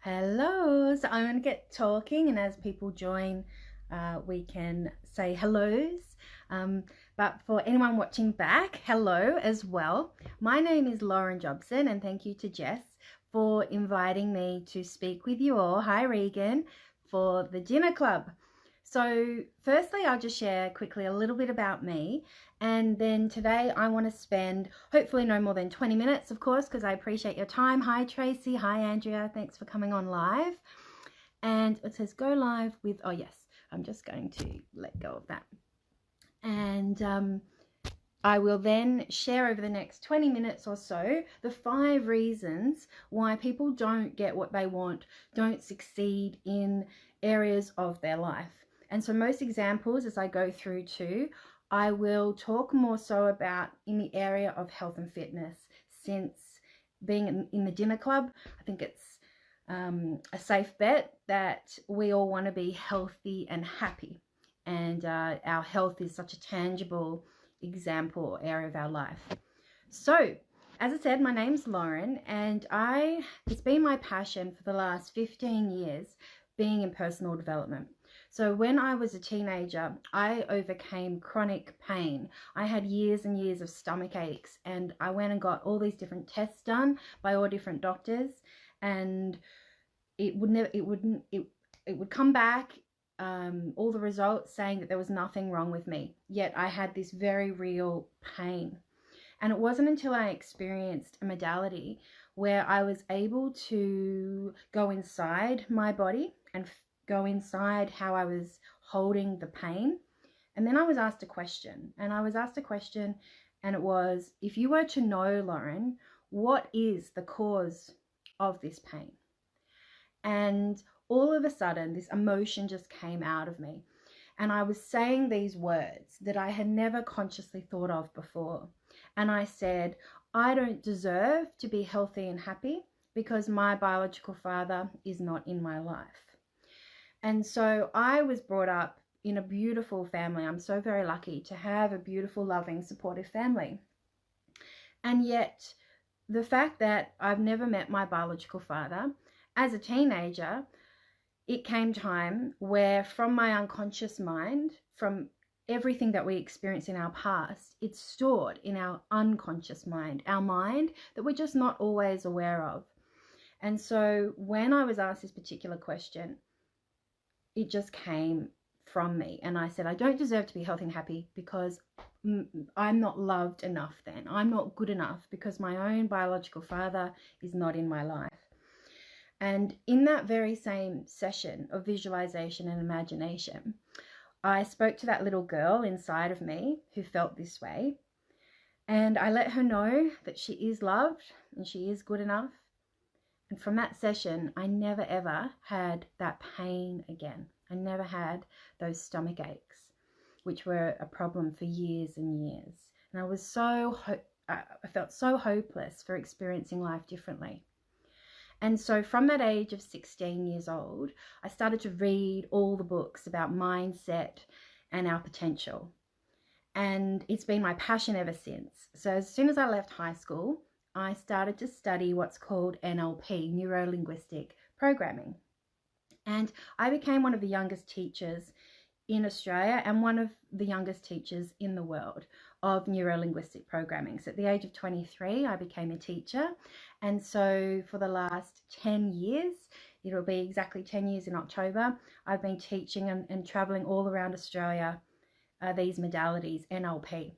Hello, so I'm going to get talking, and as people join, we can say hellos. But for anyone watching back, hello as well. My name is Lauren Jobson, and thank you to Jess for inviting me to speak with you all. Hi, Regan, for the dinner club. So, firstly, I'll just share quickly a little bit about me, and then today I want to spend hopefully no more than 20 minutes, of course, because I appreciate your time. Hi, Tracy. Hi, Andrea. Thanks for coming on live. And it says go live with, oh, yes, I'm just going to let go of that. And I will then share over the next 20 minutes or so the 5 reasons why people don't get what they want, don't succeed in areas of their life. And so most examples as I go through too, I will talk more so about in the area of health and fitness. Since being in the dinner club, I think it's a safe bet that we all want to be healthy and happy. And our health is such a tangible example or area of our life. So, as I said, my name's Lauren, and it's been my passion for the last 15 years being in personal development. So when I was a teenager, I overcame chronic pain. I had years and years of stomach aches, and I went and got all these different tests done by all different doctors, and it would come back, all the results saying that there was nothing wrong with me, yet I had this very real pain. And it wasn't until I experienced a modality where I was able to go inside my body and go inside how I was holding the pain. And then I was asked a question, and it was, if you were to know, Lauren, what is the cause of this pain? And all of a sudden, this emotion just came out of me. And I was saying these words that I had never consciously thought of before. And I said, I don't deserve to be healthy and happy because my biological father is not in my life. And so I was brought up in a beautiful family. I'm so very lucky to have a beautiful, loving, supportive family. And yet, the fact that I've never met my biological father, as a teenager, it came time where from my unconscious mind, from everything that we experience in our past, it's stored in our unconscious mind, our mind that we're just not always aware of. And so when I was asked this particular question, it just came from me. And I said, I don't deserve to be healthy and happy because I'm not loved enough then. I'm not good enough because my own biological father is not in my life. And in that very same session of visualization and imagination, I spoke to that little girl inside of me who felt this way. And I let her know that she is loved and she is good enough. And from that session, I never ever had that pain again. I never had those stomach aches, which were a problem for years and years. And I felt so hopeless for experiencing life differently. And so from that age of 16 years old, I started to read all the books about mindset and our potential. And it's been my passion ever since. So as soon as I left high school, I started to study what's called NLP, Neuro-Linguistic Programming. And I became one of the youngest teachers in Australia and one of the youngest teachers in the world of neuro-linguistic programming. So at the age of 23, I became a teacher. And so for the last 10 years, it'll be exactly 10 years in October, I've been teaching and traveling all around Australia these modalities, NLP.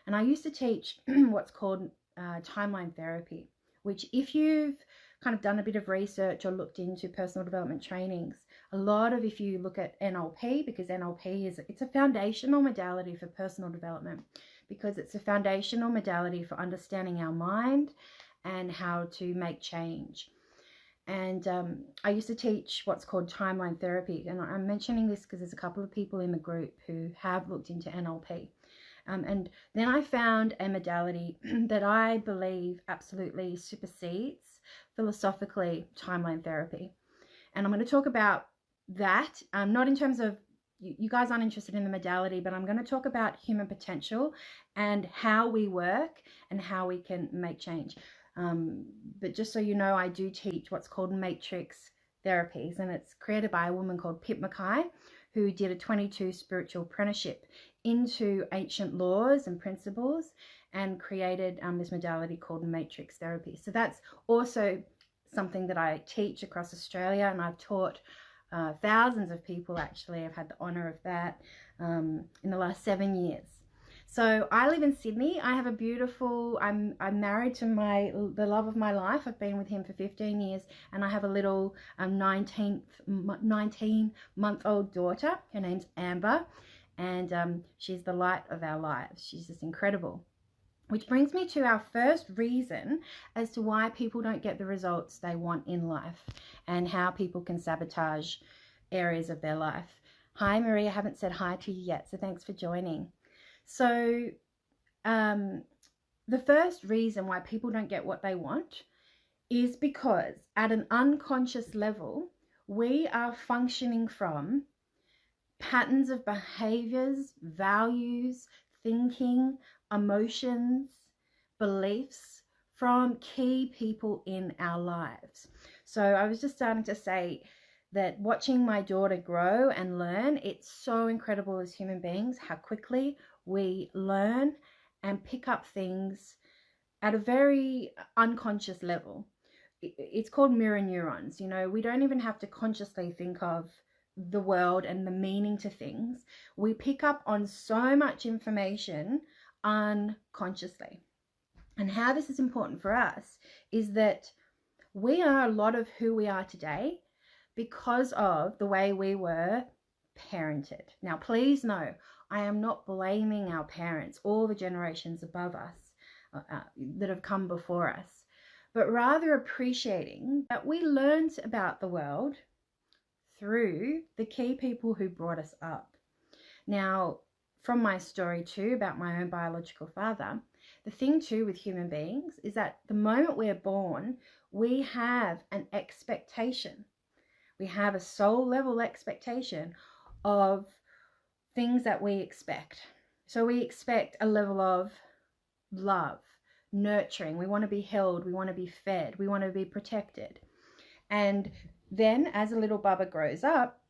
And I used to teach what's called timeline therapy, which if you've kind of done a bit of research or looked into personal development trainings, if you look at NLP, because NLP it's a foundational modality for personal development, because it's a foundational modality for understanding our mind and how to make change. And I used to teach what's called timeline therapy. And I'm mentioning this because there's a couple of people in the group who have looked into NLP. And then I found a modality that I believe absolutely supersedes philosophically timeline therapy. And I'm going to talk about that, not in terms of, you guys aren't interested in the modality, but I'm going to talk about human potential and how we work and how we can make change. But just so you know, I do teach what's called matrix therapies, and it's created by a woman called Pip Mackay, who did a 22 spiritual apprenticeship into ancient laws and principles and created this modality called matrix therapy. So that's also something that I teach across Australia, and I've taught thousands of people. Actually, I've had the honor of that in the last 7 years. So I live in Sydney. I have a beautiful, I'm married to the love of my life. I've been with him for 15 years, and I have a little 19-month-old daughter. Her name's Amber, and she's the light of our lives. She's just incredible. Which brings me to our first reason as to why people don't get the results they want in life, and how people can sabotage areas of their life. Hi, Marie. I haven't said hi to you yet, so thanks for joining. So the first reason why people don't get what they want is because at an unconscious level, we are functioning from patterns of behaviors, values, thinking, emotions, beliefs from key people in our lives. So I was just starting to say that watching my daughter grow and learn, it's so incredible as human beings how quickly we learn and pick up things at a very unconscious level. It's called mirror neurons. You know, we don't even have to consciously think of the world and the meaning to things. We pick up on so much information unconsciously. And how this is important for us is that we are a lot of who we are today because of the way we were parented. Now, please know, I am not blaming our parents or the generations above us that have come before us, but rather appreciating that we learned about the world through the key people who brought us up. Now, from my story too about my own biological father, the thing too with human beings is that the moment we're born, we have an expectation. We have a soul level expectation of things that we expect. So we expect a level of love, nurturing. We want to be held. We want to be fed. We want to be protected. And then as a little bubba grows up,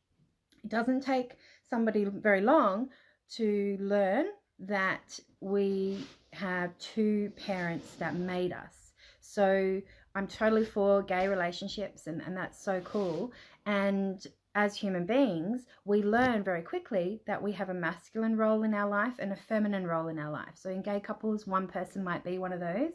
it doesn't take somebody very long to learn that we have two parents that made us. So I'm totally for gay relationships, and that's so cool. And as human beings, we learn very quickly that we have a masculine role in our life and a feminine role in our life. So in gay couples, one person might be one of those.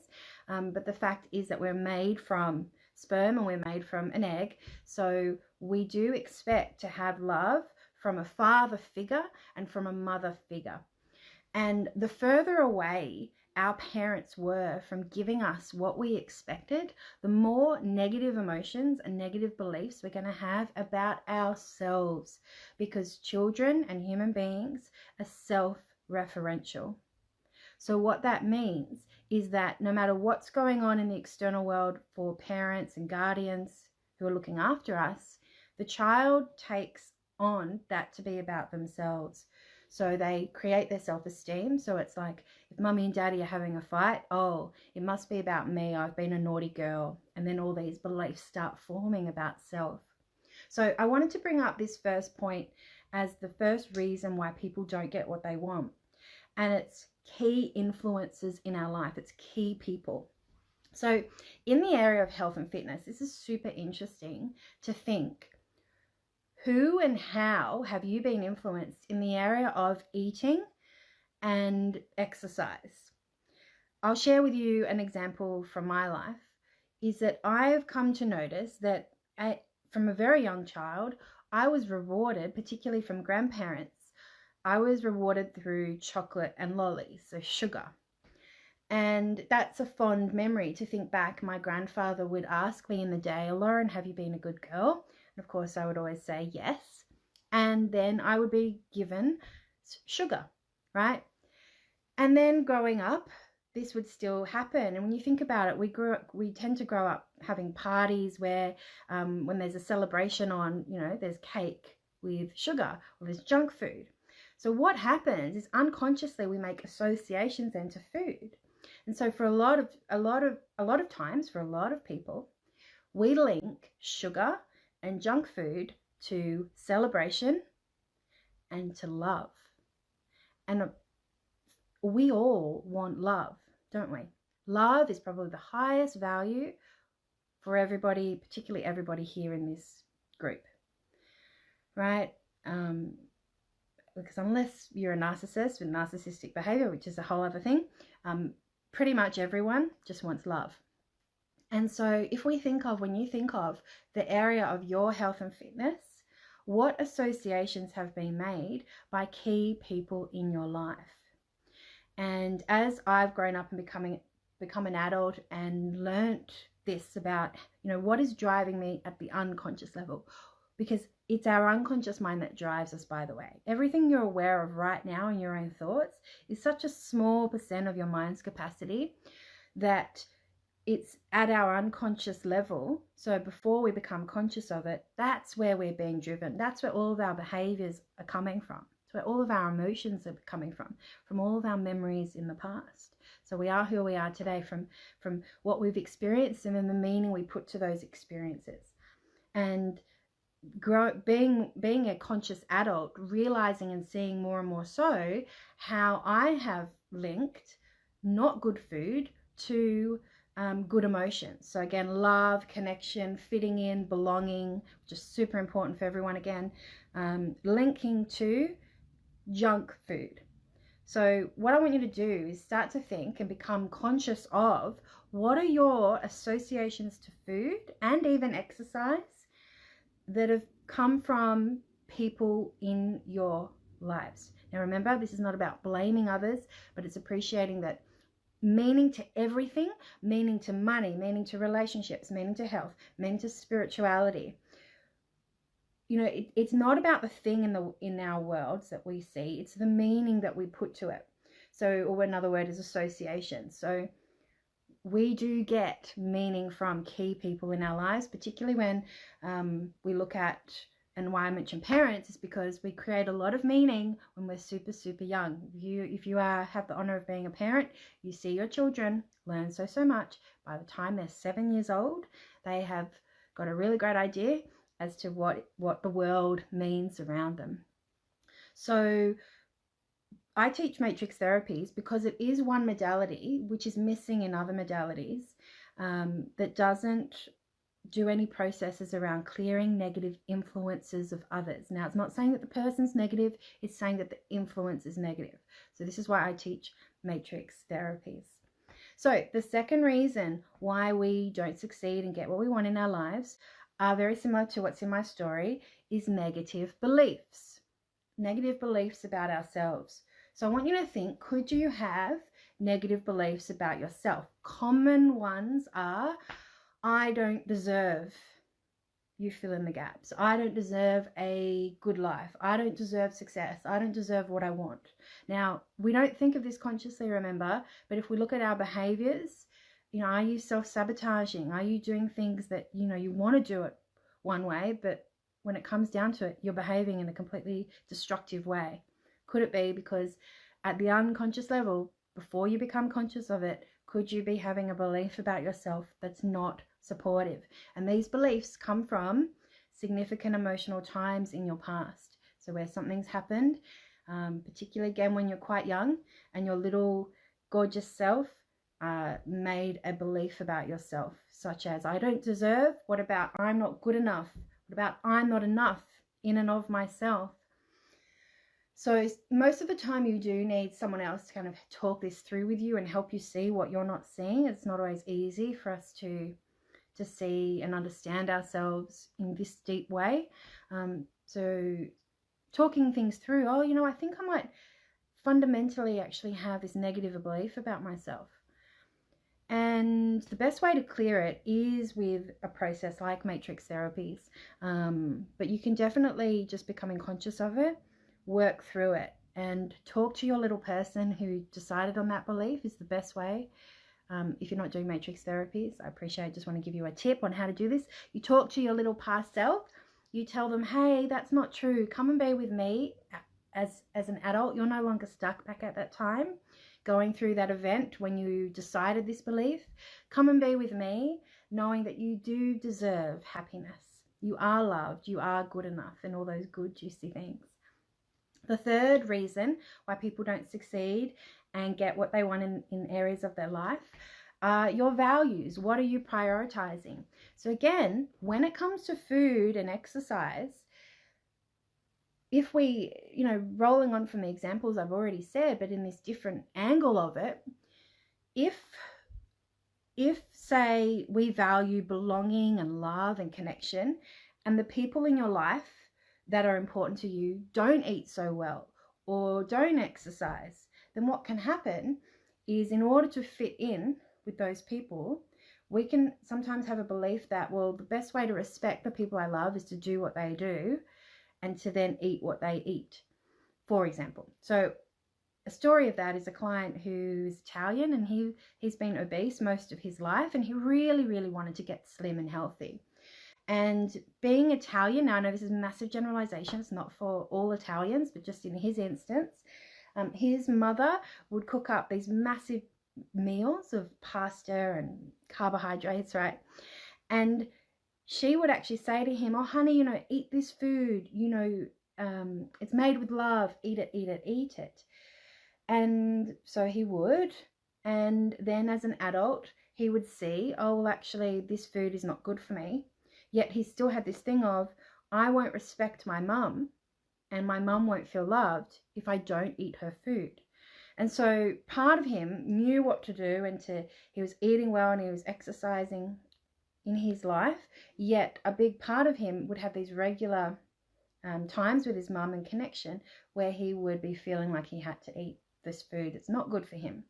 But the fact is that we're made from sperm and we're made from an egg. So we do expect to have love from a father figure and from a mother figure. And the further away our parents were from giving us what we expected, the more negative emotions and negative beliefs we're going to have about ourselves, because children and human beings are self-referential. So what that means is that no matter what's going on in the external world for parents and guardians who are looking after us, the child takes on that to be about themselves. So they create their self-esteem. So it's like, if mummy and daddy are having a fight, oh, it must be about me. I've been a naughty girl. And then all these beliefs start forming about self. So I wanted to bring up this first point as the first reason why people don't get what they want. And it's key influences in our life. It's key people. So in the area of health and fitness, this is super interesting to think. Who and how have you been influenced in the area of eating and exercise? I'll share with you an example from my life, is that I've come to notice that from a very young child, I was rewarded, particularly from grandparents, I was rewarded through chocolate and lollies, so sugar. And that's a fond memory to think back. My grandfather would ask me in the day, Lauren, have you been a good girl? And of course, I would always say yes. And then I would be given sugar, right? And then growing up, this would still happen. And when you think about it, we tend to grow up having parties where when there's a celebration on, there's cake with sugar or there's junk food. So what happens is unconsciously we make associations then to food. And so for a lot of times, for a lot of people, we link sugar and junk food to celebration and to love. And we all want love, don't we? Love is probably the highest value for everybody, particularly everybody here in this group, right? Because unless you're a narcissist with narcissistic behavior, which is a whole other thing, pretty much everyone just wants love. And so if we think of, when you think of the area of your health and fitness, what associations have been made by key people in your life? And as I've grown up and become an adult and learnt this about, what is driving me at the unconscious level, because it's our unconscious mind that drives us, by the way. Everything you're aware of right now in your own thoughts is such a small % of your mind's capacity that it's at our unconscious level. So before we become conscious of it, that's where we're being driven. That's where all of our behaviors are coming from. It's where all of our emotions are coming from all of our memories in the past. So we are who we are today from what we've experienced and then the meaning we put to those experiences. And being a conscious adult, realizing and seeing more and more so how I have linked not good food to good emotions. So again, love, connection, fitting in, belonging, which is super important for everyone, again, linking to junk food. So what I want you to do is start to think and become conscious of what are your associations to food and even exercise that have come from people in your lives. Now remember, this is not about blaming others, but it's appreciating that meaning to everything, meaning to money, meaning to relationships, meaning to health, meaning to spirituality. It's not about the thing in our worlds that we see, it's the meaning that we put to it. So, or another word is association. So we do get meaning from key people in our lives, particularly when we look at, and why I mention parents is because we create a lot of meaning when we're super, super young. If you have the honor of being a parent, you see your children learn so much. By the time they're 7 years old, they have got a really great idea as to what the world means around them. So I teach matrix therapies because it is one modality which is missing in other modalities, that doesn't do any processes around clearing negative influences of others. Now, it's not saying that the person's negative, it's saying that the influence is negative. So this is why I teach matrix therapies. So the second reason why we don't succeed and get what we want in our lives are very similar to what's in my story, is negative beliefs. Negative beliefs about ourselves. So I want you to think, could you have negative beliefs about yourself? Common ones are, I don't deserve, you fill in the gaps. I don't deserve a good life. I don't deserve success. I don't deserve what I want. Now, we don't think of this consciously, remember, but if we look at our behaviors, are you self-sabotaging? Are you doing things that, you want to do it one way, but when it comes down to it, you're behaving in a completely destructive way? Could it be because at the unconscious level, before you become conscious of it, could you be having a belief about yourself that's not supportive? And these beliefs come from significant emotional times in your past. So where something's happened, particularly again when you're quite young, and your little gorgeous self made a belief about yourself, such as, I don't deserve. What about I'm not good enough? What about I'm not enough in and of myself? So most of the time you do need someone else to kind of talk this through with you and help you see what you're not seeing. It's not always easy for us to see and understand ourselves in this deep way. So talking things through, I think I might fundamentally actually have this negative belief about myself. And the best way to clear it is with a process like matrix therapies. But you can definitely, just becoming conscious of it, work through it and talk to your little person who decided on that belief is the best way. If you're not doing matrix therapies, I just want to give you a tip on how to do this. You talk to your little past self. You tell them, hey, that's not true. Come and be with me. As an adult, you're no longer stuck back at that time, going through that event when you decided this belief. Come and be with me, knowing that you do deserve happiness. You are loved. You are good enough, and all those good, juicy things. The third reason why people don't succeed and get what they want in areas of their life are your values. What are you prioritizing? So again, when it comes to food and exercise, if we, rolling on from the examples I've already said, but in this different angle of it, if say we value belonging and love and connection, and the people in your life that are important to you don't eat so well or don't exercise, then what can happen is, in order to fit in with those people, we can sometimes have a belief that, well, the best way to respect the people I love is to do what they do and to then eat what they eat, for example. So a story of that is a client who's Italian, and he's been obese most of his life, and he really, really wanted to get slim and healthy. And being Italian, now I know this is a massive generalization, it's not for all Italians, but just in his instance, his mother would cook up these massive meals of pasta and carbohydrates, right? And she would actually say to him, oh honey, eat this food, it's made with love, eat it, eat it, eat it. And so he would, and then as an adult he would see, oh well, actually this food is not good for me. Yet he still had this thing of, I won't respect my mum, and my mum won't feel loved if I don't eat her food. And so part of him knew what to do, and he was eating well and he was exercising in his life, yet a big part of him would have these regular times with his mum and connection where he would be feeling like he had to eat this food that's not good for him.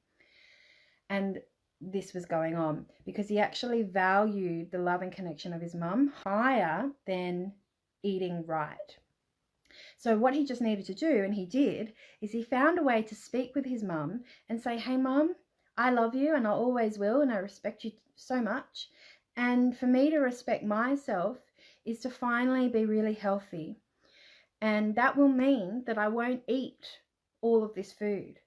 And this was going on because he actually valued the love and connection of his mum higher than eating right. So what he just needed to do, and he did, is he found a way to speak with his mum and say, hey mum, I love you and I always will, and I respect you so much. And for me to respect myself is to finally be really healthy. And that will mean that I won't eat all of this food.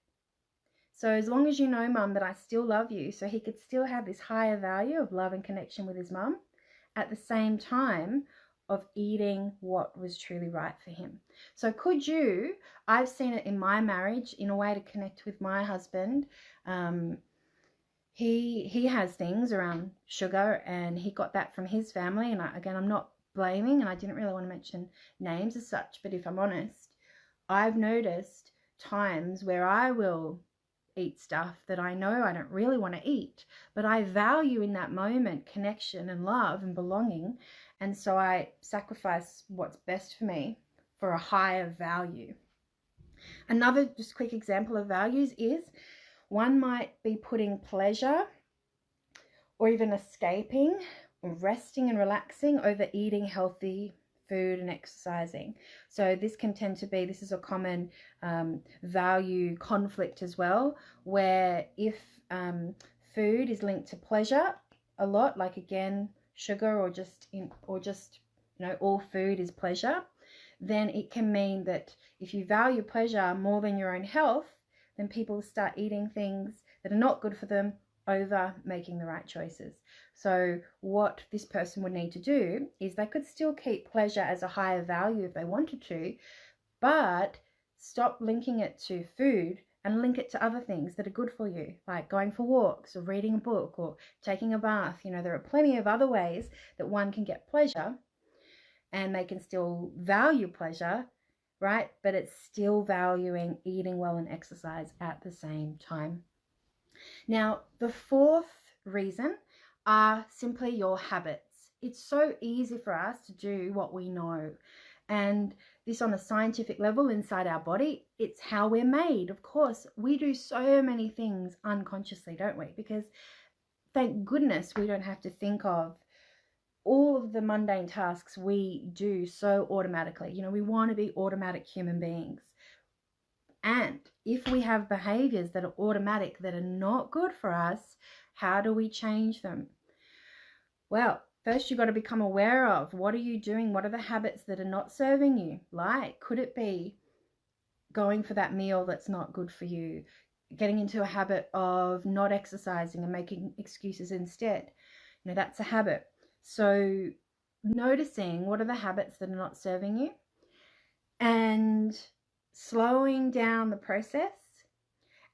So as long as you know, mum, that I still love you, so he could still have this higher value of love and connection with his mum at the same time of eating what was truly right for him. So could you, I've seen it in my marriage in a way to connect with my husband. He has things around sugar, and he got that from his family. And I'm not blaming, and I didn't really want to mention names as such, but if I'm honest, I've noticed times where I will eat stuff that I know I don't really want to eat, but I value in that moment connection and love and belonging, and so I sacrifice what's best for me for a higher value. Another just quick example of values is, one might be putting pleasure or even escaping or resting and relaxing over eating healthy food and exercising. So this can tend to be, this is a common value conflict as well, where if food is linked to pleasure a lot, like again sugar, or just all food is pleasure, then it can mean that if you value pleasure more than your own health, then people start eating things that are not good for them over making the right choices. So what this person would need to do is, they could still keep pleasure as a higher value if they wanted to, but stop linking it to food and link it to other things that are good for you, like going for walks or reading a book or taking a bath. There are plenty of other ways that one can get pleasure, and they can still value pleasure, right? But it's still valuing eating well and exercise at the same time. Now, the fourth reason are simply your habits. It's so easy for us to do what we know. And this, on a scientific level inside our body, it's how we're made. Of course, we do so many things unconsciously, don't we? Because thank goodness we don't have to think of all of the mundane tasks we do so automatically. We want to be automatic human beings. And if we have behaviors that are automatic, that are not good for us, how do we change them? Well, first you've got to become aware of, what are you doing? What are the habits that are not serving you? Like, could it be going for that meal that's not good for you? Getting into a habit of not exercising and making excuses instead? That's a habit. So noticing what are the habits that are not serving you and slowing down the process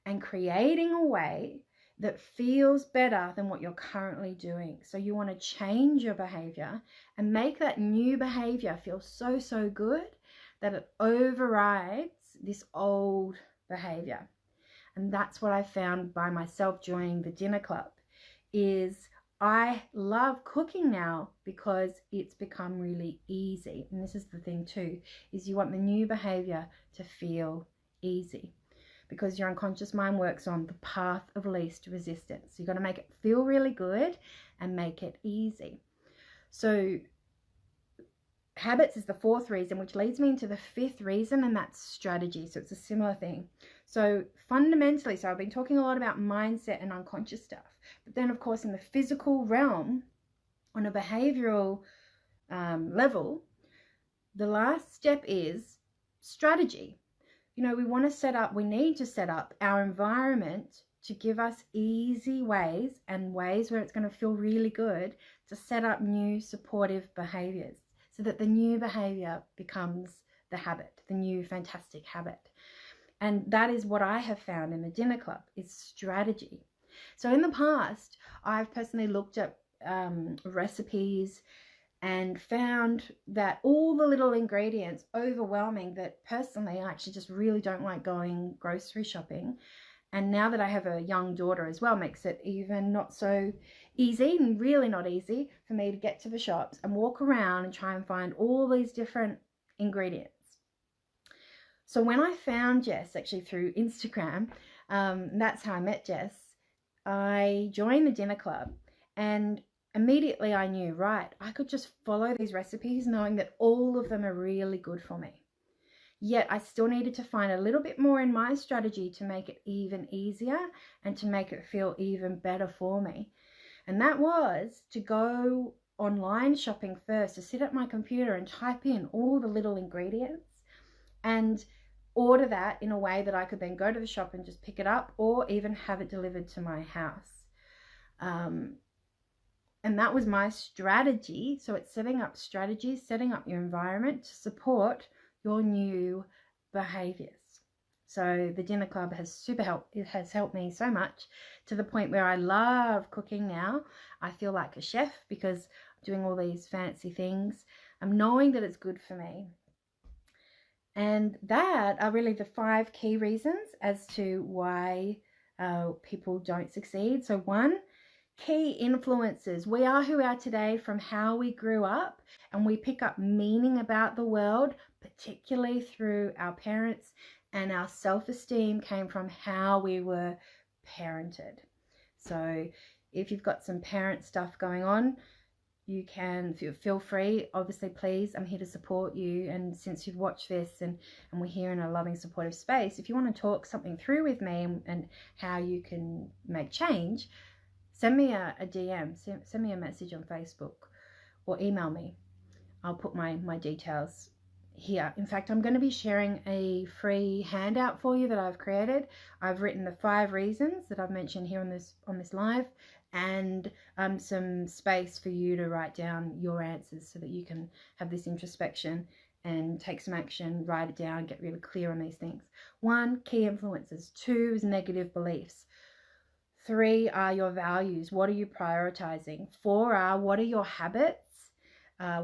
and creating a way that feels better than what you're currently doing. So you want to change your behavior and make that new behavior feel so, so good that it overrides this old behavior. And that's what I found by myself joining the dinner club, is I love cooking now because it's become really easy. And this is the thing too, is you want the new behavior to feel easy, because your unconscious mind works on the path of least resistance. You've got to make it feel really good and make it easy. So habits is the fourth reason, which leads me into the fifth reason, and that's strategy. So it's a similar thing. So fundamentally, so I've been talking a lot about mindset and unconscious stuff, but then of course in the physical realm, on a behavioral level, the last step is strategy. You know, we need to set up our environment to give us easy ways and ways where it's going to feel really good to set up new supportive behaviors, so that the new behavior becomes the habit, the new fantastic habit. And that is what I have found in the dinner club, is strategy. So in the past, I've personally looked at recipes and found that all the little ingredients overwhelming, that personally I actually just really don't like going grocery shopping. And now that I have a young daughter as well, makes it even not so easy, and really not easy for me to get to the shops and walk around and try and find all these different ingredients. So when I found Jess, actually through Instagram, that's how I met Jess, I joined the dinner club, and immediately I knew, right, I could just follow these recipes knowing that all of them are really good for me. Yet I still needed to find a little bit more in my strategy to make it even easier and to make it feel even better for me. And that was to go online shopping first, to sit at my computer and type in all the little ingredients and order that in a way that I could then go to the shop and just pick it up, or even have it delivered to my house. And that was my strategy. So it's setting up strategies, setting up your environment to support your new behaviors. So the dinner club has it has helped me so much, to the point where I love cooking now. I feel like a chef because I'm doing all these fancy things. I'm knowing that it's good for me. And that are really the 5 key reasons as to why people don't succeed. So 1, key influences. We are who we are today from how we grew up, and we pick up meaning about the world, particularly through our parents, and our self-esteem came from how we were parented. So if you've got some parent stuff going on, you can feel free, obviously, please, I'm here to support you. And since you've watched this and we're here in a loving, supportive space, if you want to talk something through with me and how you can make change, send me a DM, send me a message on Facebook, or email me. I'll put my details here. In fact, I'm going to be sharing a free handout for you that I've created. I've written the 5 reasons that I've mentioned here on this live, and some space for you to write down your answers so that you can have this introspection and take some action, write it down, get really clear on these things. 1, key influences. 2 is negative beliefs. 3 are your values. What are you prioritizing? 4 are, what are your habits?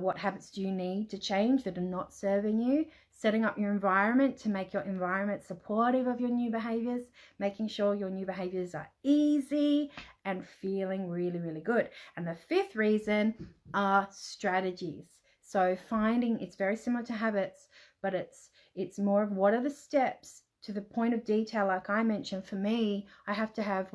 What habits do you need to change that are not serving you? Setting up your environment to make your environment supportive of your new behaviors, making sure your new behaviors are easy and feeling really, really good. And the 5th reason are strategies. So finding, it's very similar to habits, but it's more of what are the steps to the point of detail. Like I mentioned, for me, I have to have,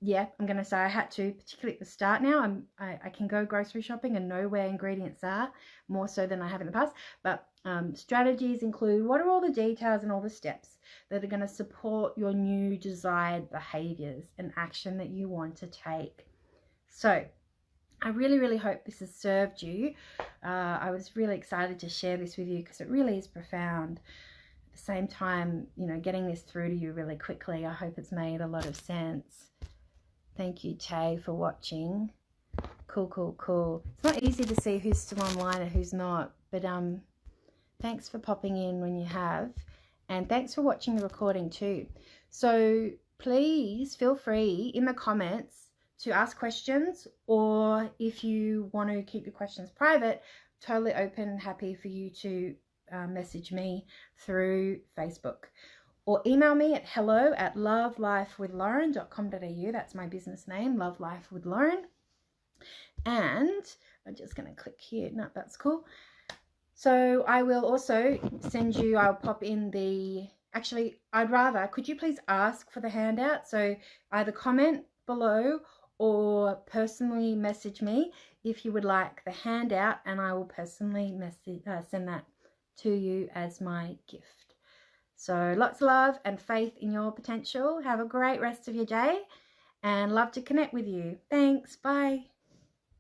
I'm going to say I had to, particularly at the start now. I can go grocery shopping and know where ingredients are, more so than I have in the past. But strategies include, what are all the details and all the steps that are going to support your new desired behaviors and action that you want to take. So I really, really hope this has served you. I was really excited to share this with you because it really is profound. At the same time, getting this through to you really quickly, I hope it's made a lot of sense. Thank you, Tay, for watching. Cool. It's not easy to see who's still online and who's not, but thanks for popping in when you have, and thanks for watching the recording too. So please feel free in the comments to ask questions, or if you want to keep your questions private, totally open and happy for you to message me through Facebook, or email me at hello@lovelifewithlauren.com.au. That's my business name, Love Life with Lauren. And I'm just going to click here. No, that's cool. So I will also send you, I'll pop in the, actually, could you please ask for the handout? So either comment below or personally message me if you would like the handout, and I will personally send that to you as my gift. So lots of love and faith in your potential. Have a great rest of your day, and love to connect with you. Thanks. Bye.